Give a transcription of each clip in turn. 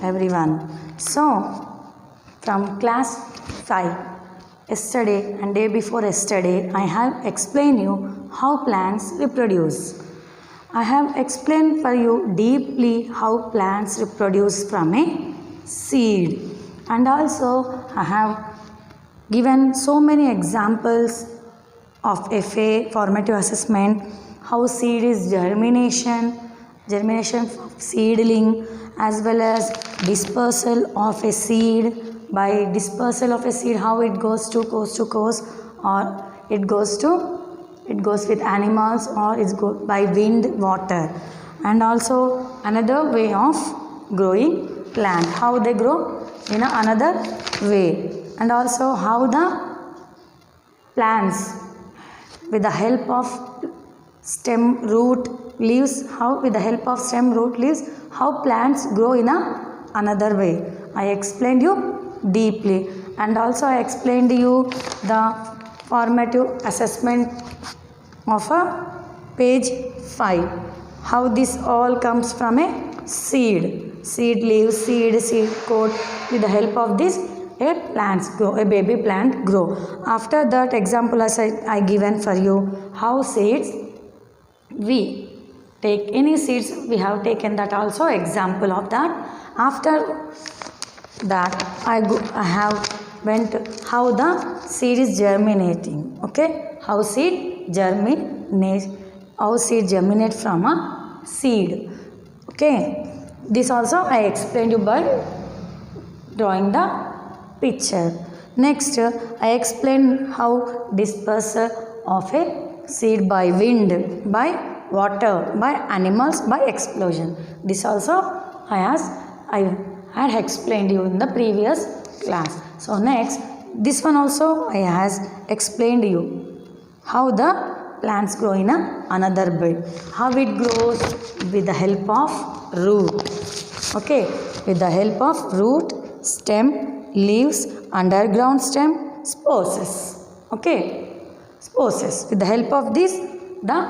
everyone. So, from class 5, yesterday and day before yesterday, I have explained you how plants reproduce. I have explained for you deeply how plants reproduce from a seed, and also I have given so many examples of FA formative assessment, how seed is germination of seedling, as well as dispersal of a seed. By dispersal of a seed, how it goes to coast, or it goes with animals, or it's go by wind, water. And also another way of growing plant, how they grow in another way, and also how the plants with the help of stem, root, leaves, how with the help of stem, root, leaves, how plants grow in another way. I explained you deeply, and also I explained you the formative assessment of a page 5, how this all comes from a seed leaves, seed coat. With the help of this, a baby plant grow. After that example as I given for you, how seeds, we take any seeds, we have taken that also example of that. After that I have went how the seed is germinating. Okay, how seed germinate from a seed. Okay, this also I explained you by drawing the picture. Next, I explained how dispersal of a seed by wind, by water, by animals, by explosion. This also I had explained you in the previous class. So next, this one also I has explained you how the plants grow in another bed. How it grows with the help of root. Okay, with the help of root, stem, leaves, underground stem, spores. Okay, spores. With the help of this, the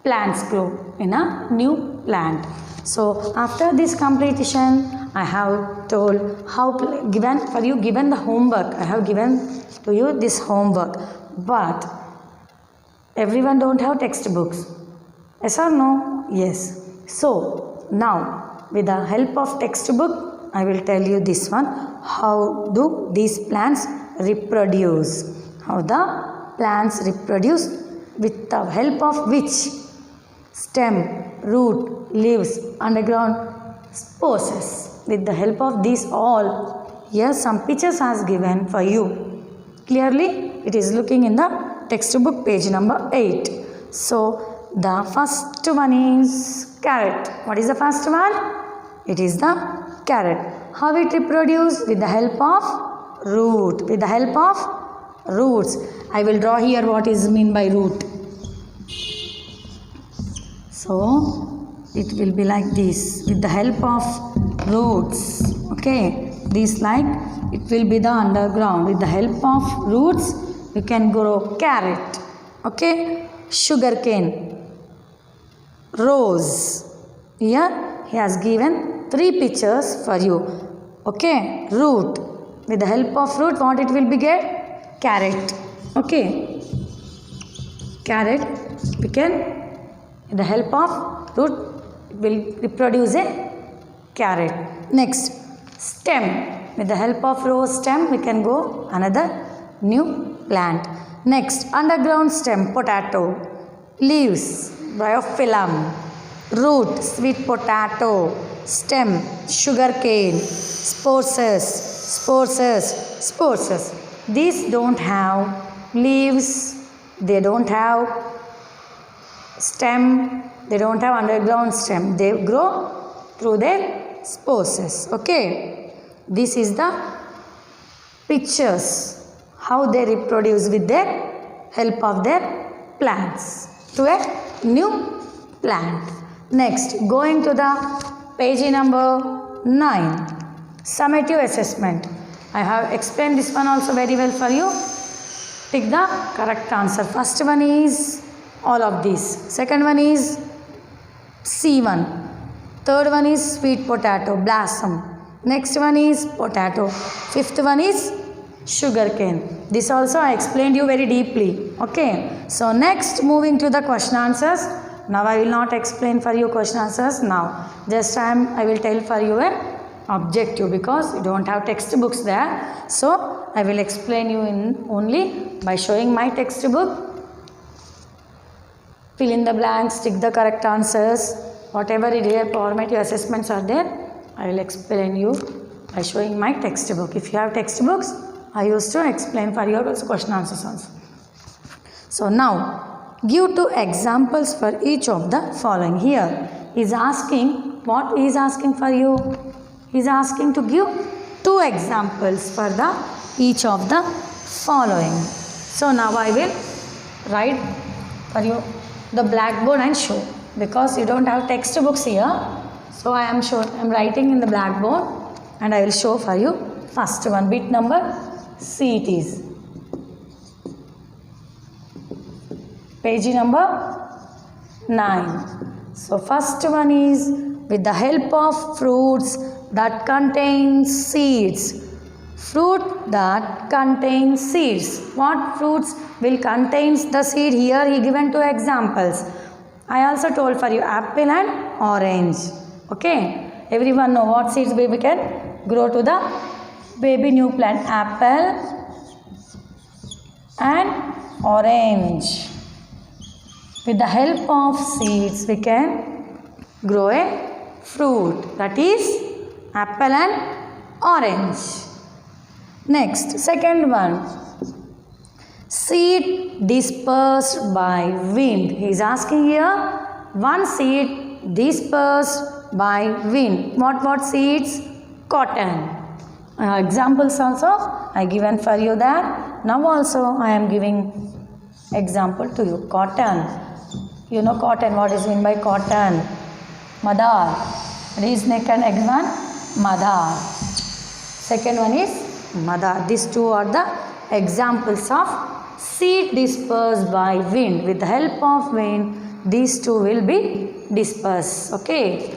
plants grow in a new plant. So after this completion, I have told how given the homework. I have given to you this homework, but everyone don't have textbooks. Yes or no? Yes. So now with the help of textbook, I will tell you this one. How do these plants reproduce? How the plants reproduce, with the help of which? Stem, root, leaves, underground, spores. With the help of these all, here some pictures has given for you. Clearly, it is looking in the textbook page number 8. So, the first one is carrot. What is the first one? It is the carrot. How it reproduces? With the help of root. With the help of roots. I will draw here what is mean by root. So, it will be like this. With the help of roots. Okay. This like, it will be the underground. With the help of roots, you can grow carrot. Okay. Sugarcane. Rose. Here, he has given 3 pictures for you. Okay. Root. With the help of root, what it will be get? Carrot. Okay. Carrot, we can, with the help of root, it will reproduce a carrot. Next, stem. With the help of rose stem, we can go another new plant. Next, underground stem, potato. Leaves, biophyllum. Root, sweet potato. Stem, sugarcane. Spores. These don't have leaves, they don't have stem, they don't have underground stem. They grow through their spores. Okay. This is the pictures, how they reproduce with their help of their plants to a new plant. Next, going to the page number 9, summative assessment. I have explained this one also very well for you. Pick the correct answer. First one is all of these. Second one is C1. Third one is sweet potato, blossom. Next one is potato. Fifth one is sugarcane. This also I explained you very deeply. Okay. So next moving to the question answers. Now I will not explain for you question answers now. Just I will tell for you an objective because you don't have textbooks there. So I will explain you in only by showing my textbook. Fill in the blanks, tick the correct answers. Whatever it is, formative assessments are there. I will explain you by showing my textbook. If you have textbooks, I used to explain for your question answers also. So now, give 2 examples for each of the following. Here is asking, what is asking for you? He is asking to give 2 examples for the each of the following. So now I will write for you the blackboard and show, because you don't have textbooks here. So I am writing in the blackboard and I will show for you. First one, bit number C it is. Page number 9. So first one is, with the help of fruits that contain seeds. Fruit that contains seeds. What fruits will contain the seed? Here he given 2 examples. I also told for you apple and orange. Okay. Everyone know what seeds we can grow to the baby new plant. Apple and orange. With the help of seeds we can grow a fruit, that is apple and orange. Next, second one, seed dispersed by wind. He is asking here, one seed dispersed by wind. What seeds? Cotton. Examples also I given for you there. Now also I am giving example to you. Cotton. You know cotton. What is meant by cotton? Madar. Raise neck and egg one. Madar. Second one is Madar. These 2 are the examples of seed dispersed by wind. With the help of wind, these 2 will be dispersed. Okay.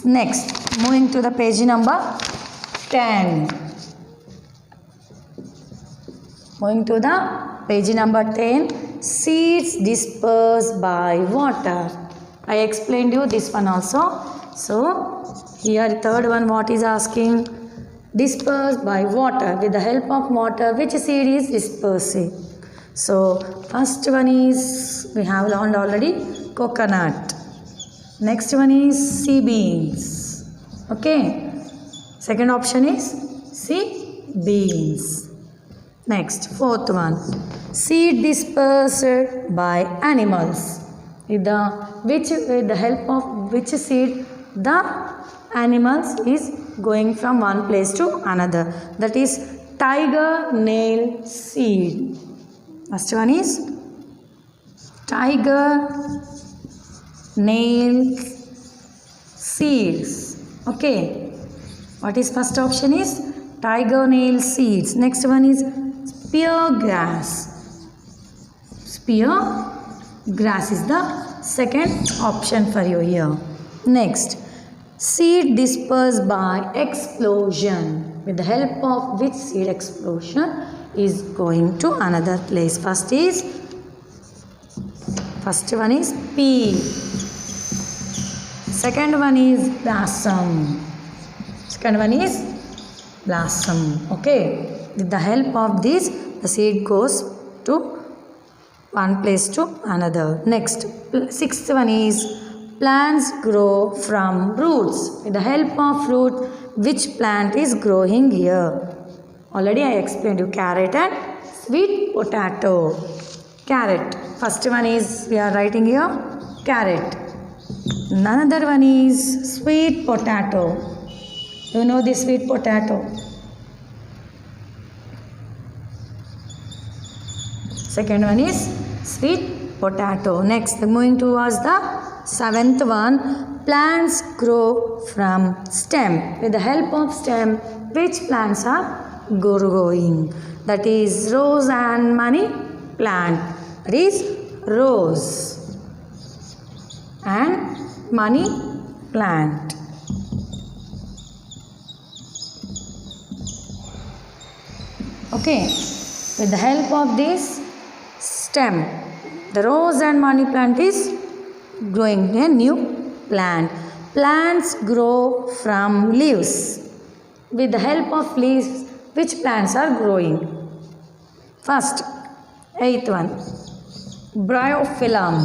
Next, moving to the page number 10. Moving to the page number 10. Seeds dispersed by water. I explained you this one also. So, here third one, what is asking? Dispersed by water. With the help of water, which seed is dispersing? So, first one is, we have learned already, coconut. Next one is sea beans. Okay. Second option is sea beans. Next, fourth one, seed dispersed by animals. With the help of which seed the animals is going from one place to another. That is tiger nail seed. First one is tiger nail seeds. Okay. What is first option is tiger nail seeds. Next one is spear grass. Spear grass is the second option for you here. Next, seed dispersed by explosion. With the help of which seed explosion is going to another place. First one is pea. Second one is blossom. Okay. With the help of this, the seed goes to one place to another. Next, sixth one is plants grow from roots. With the help of root, which plant is growing here? Already I explained you carrot and sweet potato. Carrot. First one is, we are writing here, carrot. Another one is sweet potato. You know the sweet potato. Second one is sweet potato. Next, moving towards the seventh one, plants grow from stem. With the help of stem, which plants are growing? That is rose and money plant. That is rose and money plant. Okay, with the help of this stem, the rose and money plant is growing a new plant. Plants grow from leaves. With the help of leaves, which plants are growing? First, eighth one, bryophyllum.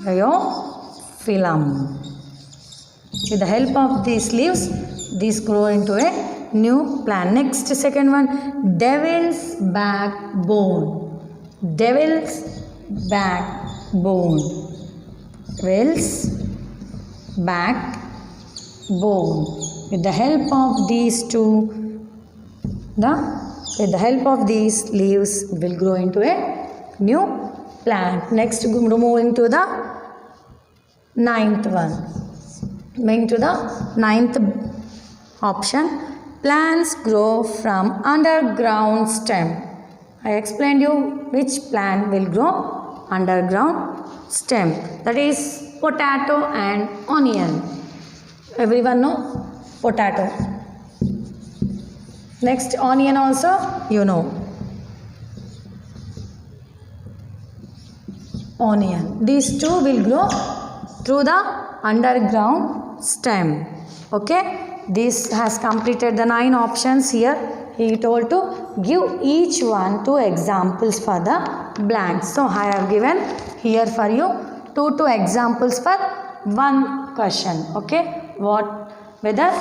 Bryophyllum. With the help of these leaves, these grow into a new plant. Next, second one, devil's backbone. Devil's backbone. Devil's backbone. With the help of these with the help of these leaves, will grow into a new plant. Next, moving to the ninth one. Moving to the ninth option, plants grow from underground stem. I explained you which plant will grow underground stem. That is potato and onion. Everyone know potato. Next, onion also you know. Onion. These two will grow through the underground stem. Okay, this has completed the 9 options. Here he told to give each one 2 examples for the blanks. So I have given here for you 2 examples for one question. Okay, whether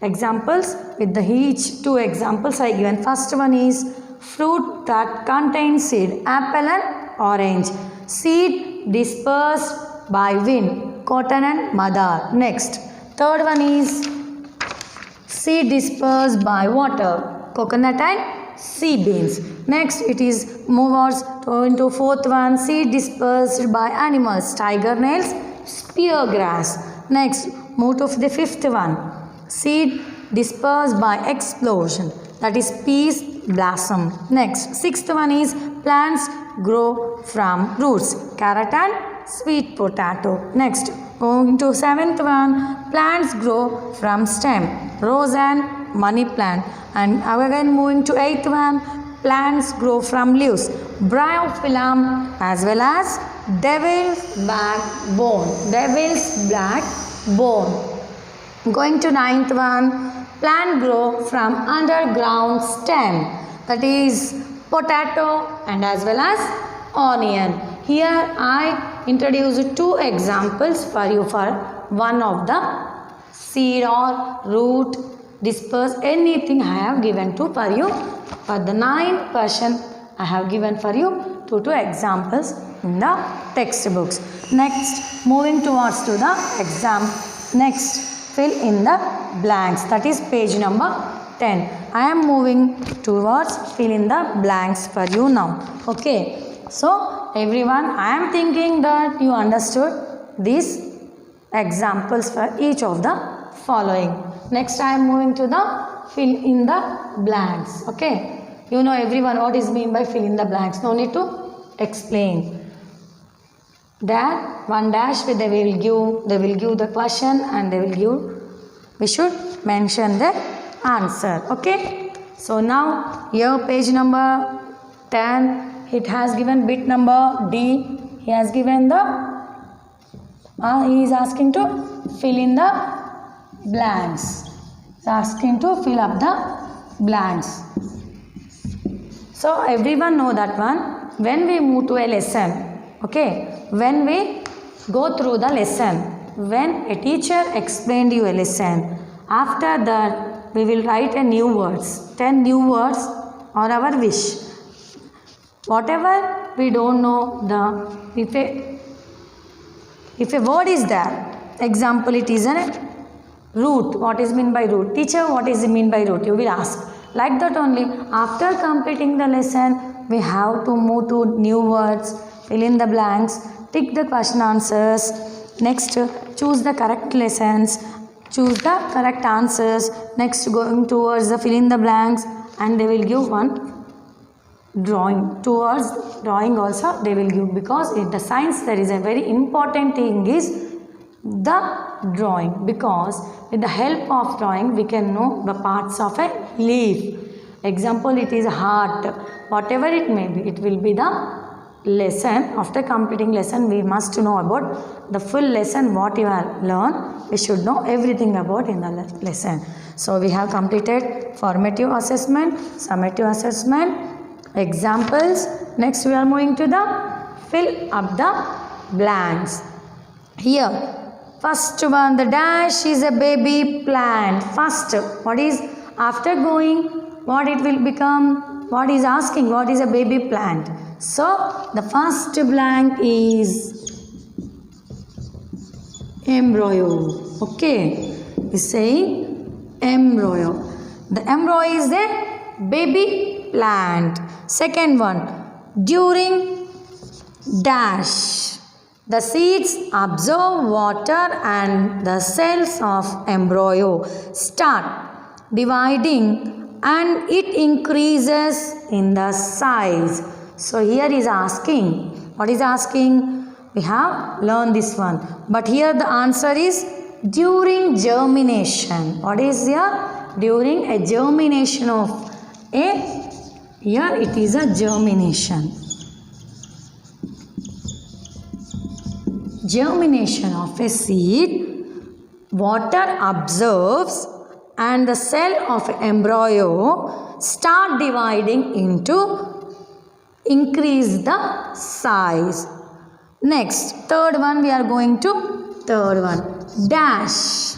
examples with the each 2 examples I given. First one is fruit that contains seed, apple and orange. Seed dispersed by wind, cotton and madar. Next, third one is seed dispersed by water, coconut and sea beans. Next, it is movers into fourth one, seed dispersed by animals, tiger nails, spear grass. Next, move to the fifth one, seed dispersed by explosion, that is peas blossom. Next, sixth one is plants grow from roots, carrot and sweet potato. Next, going to seventh one, plants grow from stem, rose and money plant. And again moving to eighth one, plants grow from leaves, bryophyllum as well as devil's backbone. Devil's backbone. Going to ninth one, plant grow from underground stem, that is potato and as well as onion. Here I introduced 2 examples for you for one of the seed or root, disperse, anything I have given to for you. For the 9th question I have given for you 2 examples in the textbooks. Next, moving towards to the exam. Next, fill in the blanks, that is page number 10. I am moving towards fill in the blanks for you now. Okay, so everyone, I am thinking that you understood these examples for each of the following. Next, I am moving to the fill in the blanks. Okay, you know everyone what is mean by fill in the blanks, no need to explain. There one dash they will give the question and we should mention the answer. Okay, so now here page number 10, it has given bit number D. He has given the he is asking to fill in the blanks. He is asking to fill up the blanks. So everyone know that one. When we move to a lesson, okay, when we go through the lesson, when a teacher explained you a lesson, after that we will write a new words, 10 new words or our wish. Whatever we don't know, if a word is there, example it is a root, what is meant by root? Teacher, what is mean by root? You will ask. Like that only, after completing the lesson, we have to move to new words, fill in the blanks, tick the question answers. Next, choose the correct lessons, choose the correct answers. Next, going towards the fill in the blanks, and they will give one drawing. Towards drawing also they will give, because in the science there is a very important thing is the drawing, because with the help of drawing we can know the parts of a leaf. Example, it is heart. Whatever it may be, it will be the lesson. After completing lesson, we must know about the full lesson, what you have learned. We should know everything about in the lesson. So we have completed formative assessment, summative assessment, examples. Next we are moving to the fill up the blanks. Here, first one, the dash is a baby plant. First, what is after going, what it will become? What is asking? What is a baby plant? So, the first blank is embryo. Okay, is saying embryo. The embryo is a baby plant. Second one, during dash, the seeds absorb water and the cells of embryo start dividing and it increases in the size. So here is asking, what is asking? We have learned this one, but here the answer is during germination. What is here? During a germination of a, here it is a germination. Germination of a seed, water absorbs and the cell of embryo start dividing into increase the size. Next, third one, we are going to third one. Dash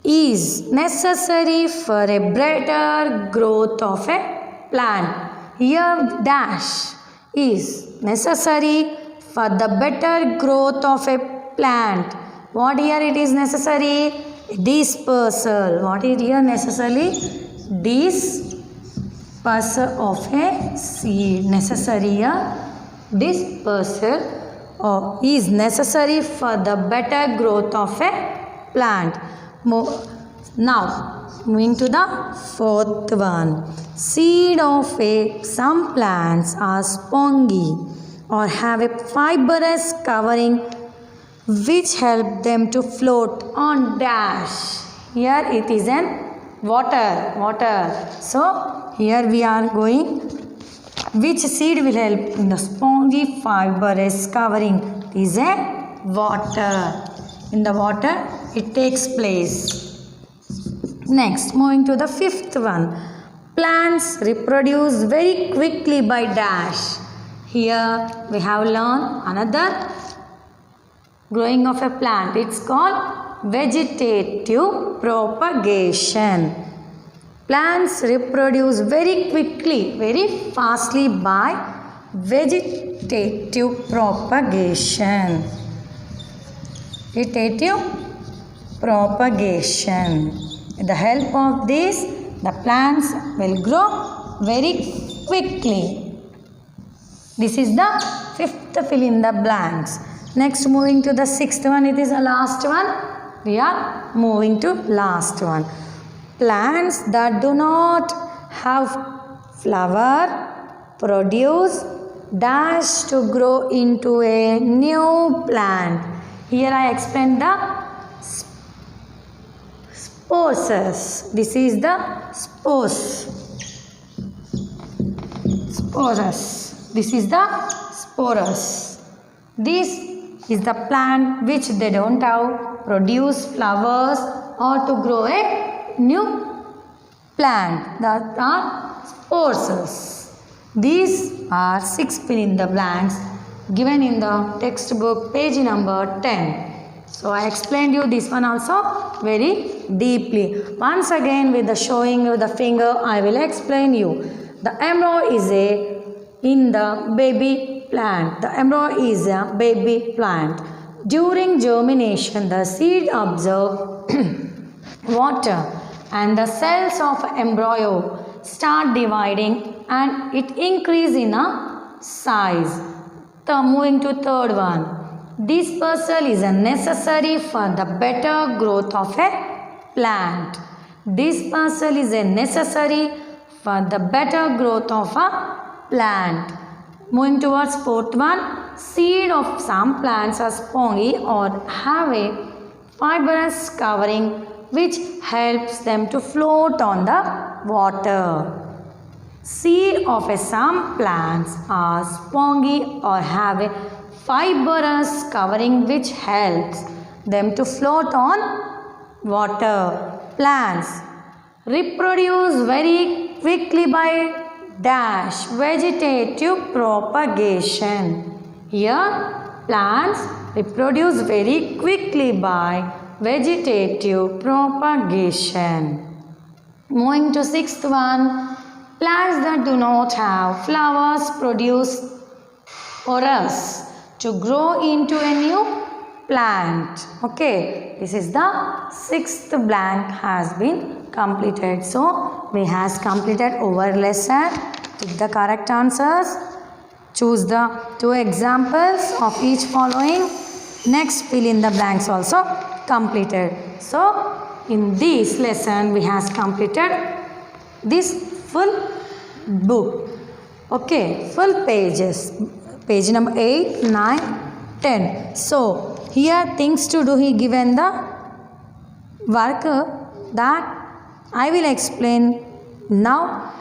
is necessary for a better growth of a plant. Here dash is necessary for the better growth of a plant. What here it is necessary? Dispersal. What is here necessarily? Dispersal of a seed. Necessary here. Dispersal is necessary for the better growth of a plant. Now, moving to the fourth one. Seed of some plants are spongy or have a fibrous covering which help them to float on dash. Here it is an water. So here we are going, which seed will help in the spongy fibrous covering? It is a water. In the water it takes place. Next, moving to the fifth one. Plants reproduce very quickly by dash. Here we have learned another growing of a plant. It's called vegetative propagation. Plants reproduce very quickly, very fastly by vegetative propagation. Vegetative propagation. With the help of this, the plants will grow very quickly. This is the fifth fill in the blanks. Next, moving to the sixth one, it is the last one. We are moving to last one. Plants that do not have flower produce dash to grow into a new plant. Here I explained the spores. This is the spores. This is the spores. This is the plant which they don't have produce flowers or to grow a new plant. That are spores. These are 6 fill in the blanks given in the textbook page number 10. So I explained you this one also very deeply. Once again with the showing you the finger, I will explain you. The embryo is in the baby plant. The embryo is a baby plant. During germination, the seed absorb water and the cells of embryo start dividing and it increase in a size. Moving to third one. Dispersal is necessary for the better growth of a plant. Dispersal is necessary for the better growth of a plant. Moving towards fourth one. Seed of some plants are spongy or have a fibrous covering which helps them to float on the water. Seed of some plants are spongy or have a fibrous covering which helps them to float on water. Plants reproduce very quickly by dash vegetative propagation. Here plants reproduce very quickly by vegetative propagation. Moving to sixth one, plants that do not have flowers produce porous to grow into a new plant. Okay, this is the sixth blank has been completed. So we has completed our lesson. Pick the correct answers. Choose the two examples of each following. Next, fill in the blanks also completed. So in this lesson we has completed this full book. Okay, full pages. Page number 8, 9, 10. So here things to do, he given the work that I will explain now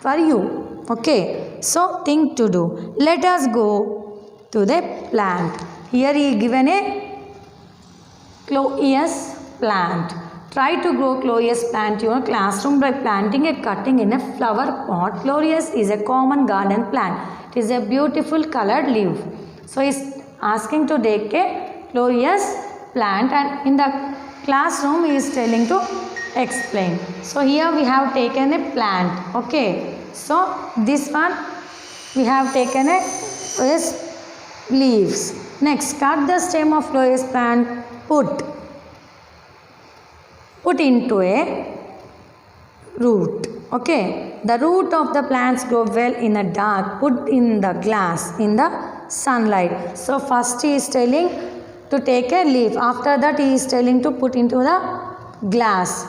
for you. Okay, so thing to do. Let us go to the plant. Here he given a Chloeus plant. Try to grow Chloeus plant in your classroom by planting a cutting in a flower pot. Chloeus is a common garden plant. It is a beautiful colored leaf. So he is asking to take a Chloeus plant, and in the classroom he is telling to explain. So here we have taken a plant. Okay. So this one we have taken a leaves. Next, cut the stem of Chloeus plant. Put into a root. Okay, the root of the plants grow well in a dark. Put in the glass in the sunlight. So first he is telling to take a leaf. After that he is telling to put into the glass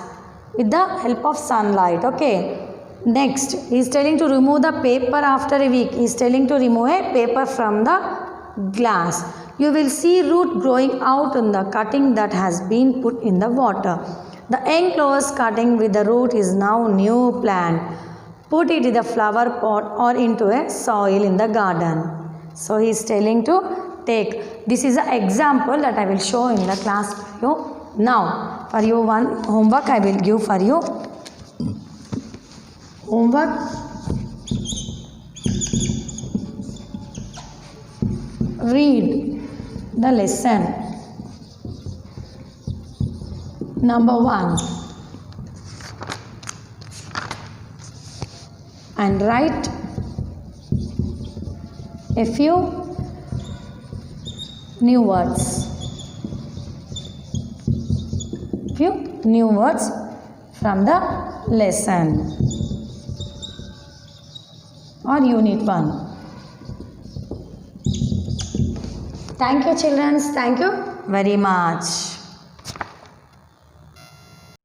with the help of sunlight. Okay. Next he is telling to remove the paper after a week. He is telling to remove a paper from the glass. You will see root growing out in the cutting that has been put in the water. The enclosed cutting with the root is now new plant. Put it in the flower pot or into a soil in the garden. So he is telling to take. This is an example that I will show in the class for you. Now for you one homework I will give for you. Homework. Read the lesson. Number 1 and write a few new words. Few new words from the lesson or unit 1. Thank you children. Thank you very much.